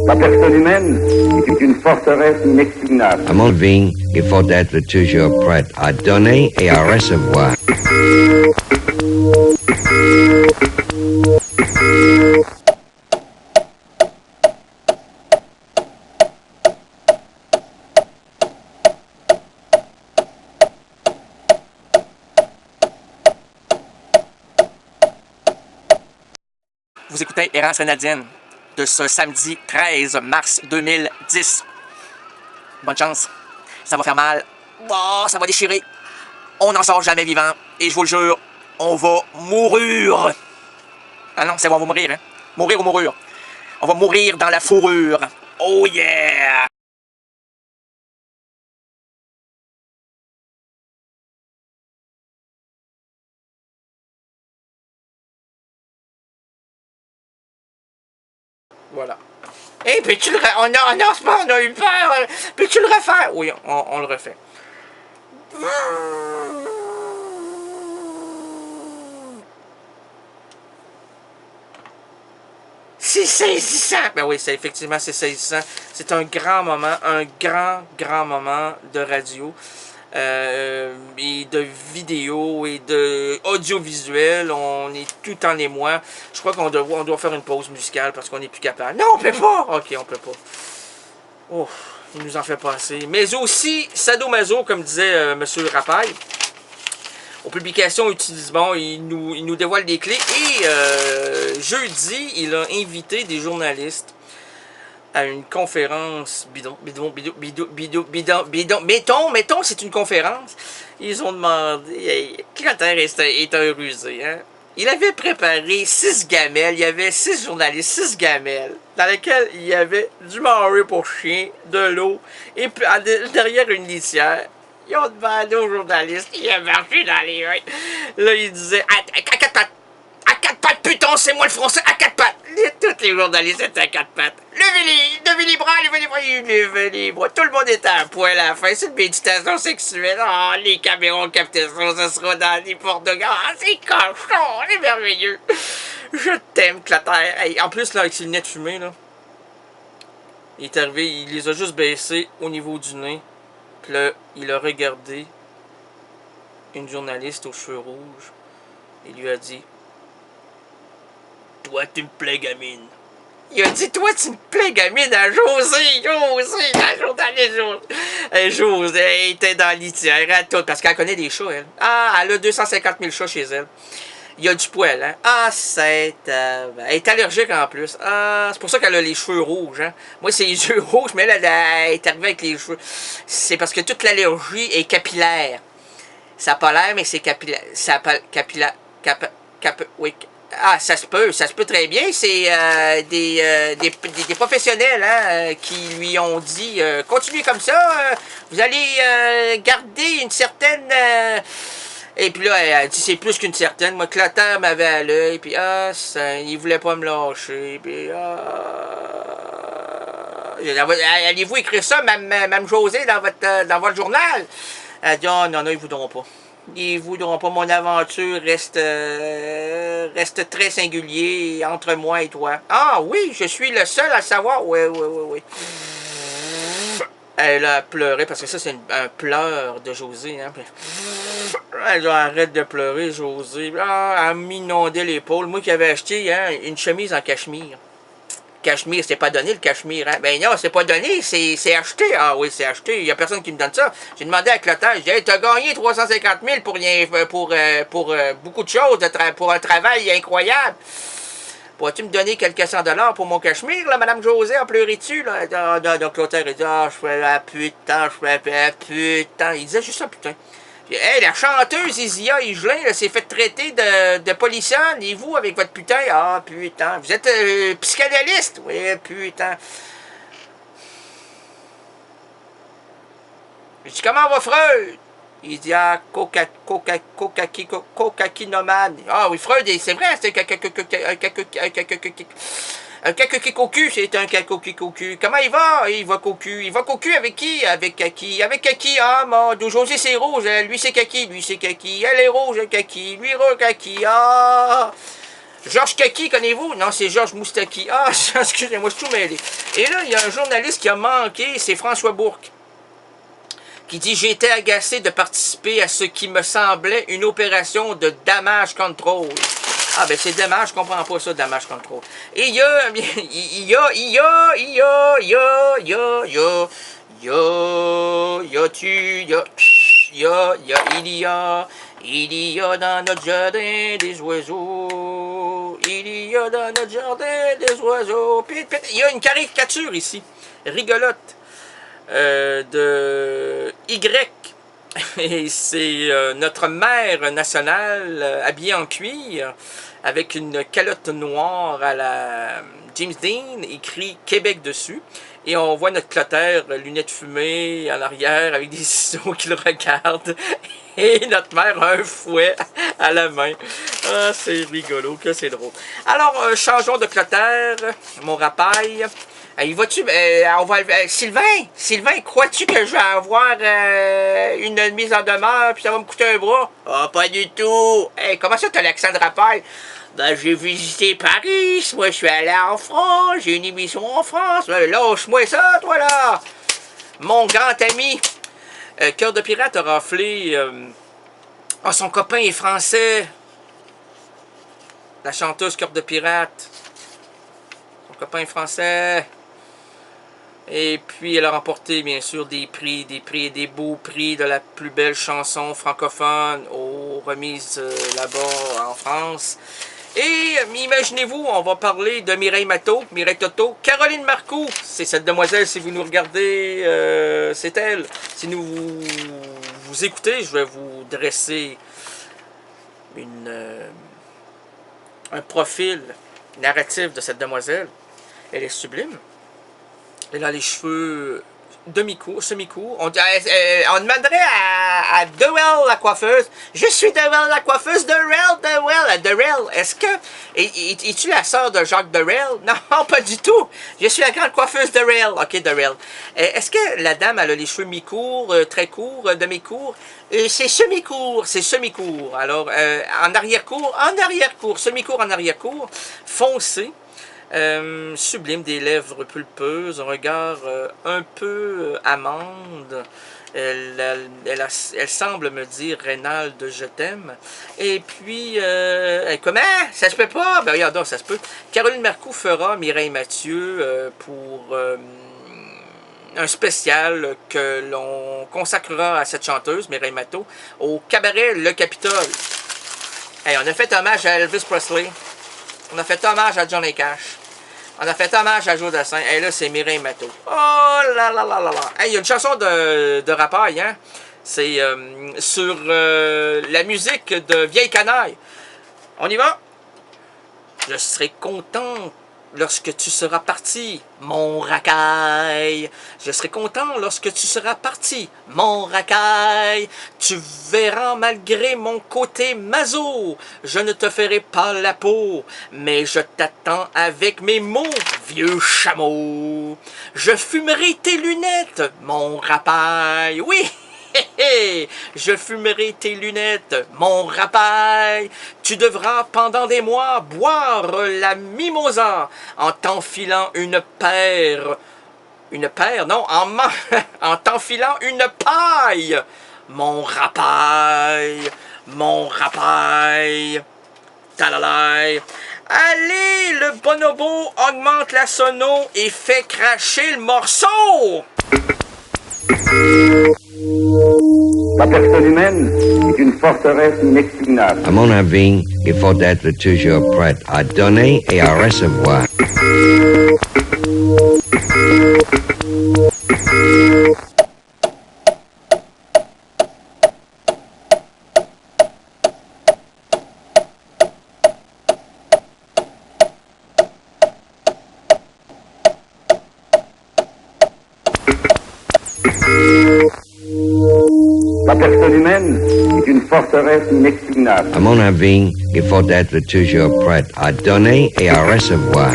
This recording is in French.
La personne humaine est une forteresse inexpugnable. À mon avis, il faut être toujours prêt à donner et à recevoir. Vous écoutez Errance Grenadienne de ce samedi 13 mars 2010. Bonne chance. Ça va faire mal. Oh, ça va déchirer. On n'en sort jamais vivant. Et je vous le jure, on va mourir. Ah non, c'est bon, on va mourir. Hein? Mourir ou mourir. On va mourir dans la fourrure. Oh yeah! Voilà. Hey, peux-tu le refaire? Non, c'est pas, on a eu peur. Peux-tu le refaire? Oui, on le refait. C'est saisissant! Ben oui, effectivement, c'est saisissant. C'est un grand moment, un grand moment de radio. Et de vidéo et de audiovisuel, on est tout en émoi. Je crois qu'on doit faire une pause musicale parce qu'on n'est plus capable. Non, on peut pas! Ok, on peut pas. Oh, il nous en fait pas assez. Mais aussi, sadomaso, comme disait Monsieur Rapaille, aux publications Utilisement, il nous dévoile des clés. Et jeudi, il a invité des journalistes à une conférence mettons, c'est une conférence. Ils ont demandé, Clotaire est un rusé, hein? Il avait préparé 6 gamelles, il y avait 6 journalistes, 6 gamelles, dans lesquelles il y avait du manger pour chien, de l'eau, et puis derrière une litière. Ils ont demandé aux journalistes, il a marché dans les rues. Là, il disait, à 4 pattes. À 4 pattes, putain, c'est moi le français, à 4 pattes. Tous les journalistes étaient à 4 pattes. Levez les bras, levez les bras. Tout le monde était à poil à la fin. C'est une méditation sexuelle. Oh, les caméras ont capté ça, ça sera dans les porte-gares. Ah, c'est cochon, c'est merveilleux. Je t'aime, Clotaire. Hey, en plus, là, avec ses lunettes fumées, là, il est arrivé, il les a juste baissées au niveau du nez. Puis là, il a regardé une journaliste aux cheveux rouges. Il lui a dit, toi, tu me plais, gamine. Il a dit, toi, tu me plais, gamine, à José, la journaliste José, elle était dans la litière, à tout, parce qu'elle connaît des chats, elle. Ah, elle a 250 000 chats chez elle. Il y a du poil, hein. Ah, elle est allergique en plus. Ah, c'est pour ça qu'elle a les cheveux rouges, hein. Moi, c'est les yeux rouges, mais elle est arrivée avec les cheveux. C'est parce que toute l'allergie est capillaire. Ça n'a pas l'air, mais c'est capillaire. Oui. Ah, ça se peut très bien. C'est des professionnels hein, qui lui ont dit continuez comme ça, vous allez garder une certaine. Et puis là, elle a dit c'est plus qu'une certaine. Moi, Clotaire m'avait à l'œil, puis il voulait pas me lâcher. Puis allez-vous écrire ça, Mme José, dans votre journal? Elle a dit oh, non, ils voudront pas. Ils voudront pas. Mon aventure reste très singulier entre moi et toi. Ah oui, je suis le seul à savoir. Oui. Elle a pleuré parce que ça, c'est un pleur de José. Hein. Elle arrête de pleurer, José. Ah, elle m'inondait l'épaule. Moi qui avais acheté hein, une chemise en cachemire. Cachemire, c'est pas donné le cachemire, hein? Ben non, c'est pas donné, c'est acheté. Ah oui, c'est acheté, il y a personne qui me donne ça. J'ai demandé à Clotaire, j'ai dit, hey, t'as gagné 350 000 pour beaucoup de choses, pour un travail incroyable. Pourrais-tu me donner quelques cents dollars pour mon cachemire, là, Madame José, en pleurer dessus, là? Donc Clotaire, il dit, je fais la putain, Il disait juste ça, putain. Hey, la chanteuse Isia Higelin s'est fait traiter de policienne, et vous, avec votre putain, ah putain, vous êtes psychanalyste, oui, putain. Je dis, comment va Freud? Il dit, ah, cocaquinomane. Ah oui, Freud, c'est vrai, c'est un cacocu, c'est un cacocu. Comment il va? Il va cocu. Il va cocu avec qui? Avec kaki. Avec kaki, ah, mon Dieu, José c'est rouge, lui c'est kaki, elle est rouge, kaki, lui rouge, kaki, ah. Georges Kaki, connaissez-vous? Non, c'est Georges Moustaki. Ah, excusez-moi, je suis tout mêlé. Et là, il y a un journaliste qui a manqué, c'est François Bourque, qui dit « J'étais agacé de participer à ce qui me semblait une opération de damage control. » Ah, ben c'est dommage, je comprends pas ça, damage control. Et il y a dans notre jardin des oiseaux, il y a dans notre jardin des oiseaux. Il y a une caricature ici, rigolote, de Y. Et c'est notre mère nationale habillée en cuir, avec une calotte noire à la James Dean, écrit Québec dessus. Et on voit notre clotaire, lunettes fumées en arrière, avec des ciseaux qui le regardent. Et notre mère a un fouet à la main. Ah, c'est rigolo, que c'est drôle. Alors, changeons de clotaire, mon rapaille. Il va-tu, Sylvain, crois-tu que je vais avoir une mise en demeure puis ça va me coûter un bras? Ah, pas du tout. Hey, comment ça, t'as l'accent de rapaille? Ben, j'ai visité Paris, moi, je suis allé en France, j'ai une émission en France. Ben, lâche-moi ça, toi, là! Mon grand ami, Cœur de Pirate a raflé... son copain est français. La chanteuse Cœur de Pirate. Son copain est français. Et puis, elle a remporté, bien sûr, des prix et des beaux prix de la plus belle chanson francophone aux remises là-bas en France. Et imaginez-vous, on va parler de Mireille Toto, Caroline Marcoux, c'est cette demoiselle, si vous nous regardez, c'est elle. Si vous écoutez, je vais vous dresser un profil narratif de cette demoiselle. Elle est sublime. Elle a les cheveux demi-courts, semi-courts. On demanderait à Dewell, la coiffeuse. Je suis Dewell, la coiffeuse. Dewell. Est-ce que... Es-tu la sœur de Jacques Dewell? Non, pas du tout. Je suis la grande coiffeuse Dewell. Ok, Dewell. Est-ce que la dame, elle a les cheveux mi-courts, très courts, demi-courts? C'est semi-court. Alors, en arrière-court, semi-court en arrière-cour, foncé. Sublime, des lèvres pulpeuses, un regard un peu amande. Elle semble me dire Reynald, je t'aime. Et puis, comment? Ça se peut pas? Ben regarde donc, ça se peut. Caroline Marcoux fera Mireille Mathieu pour un spécial que l'on consacrera à cette chanteuse, Mireille Mathieu, au cabaret Le Capitole. Hey, on a fait hommage à Elvis Presley. On a fait hommage à Johnny Cash. On a fait hommage à Joe Dassin. Et là, c'est Mireille Mathieu. Oh là là là là là. Hey, il y a une chanson de Rapaille, hein? C'est sur la musique de Vieille Canaille. On y va? Je serai content lorsque tu seras parti, mon racaille. Je serai content lorsque tu seras parti, mon racaille. Tu verras malgré mon côté maso, je ne te ferai pas la peau, mais je t'attends avec mes mots, vieux chameau. Je fumerai tes lunettes, mon rapaille. Oui! Je fumerai tes lunettes, mon rapaille. Tu devras pendant des mois boire la mimosa en t'enfilant une paire. Une paire? Non, en t'enfilant une paille. Mon rapaille. Mon rapaille. Talalay. Allez, le bonobo augmente la sono et fait cracher le morceau. La personne humaine est une forteresse inexpugnable. À mon avis, il faut être toujours prêt à donner et à recevoir. La personne humaine est une forteresse inexpugnable. À mon avis, il faut être toujours prêt à donner et à recevoir.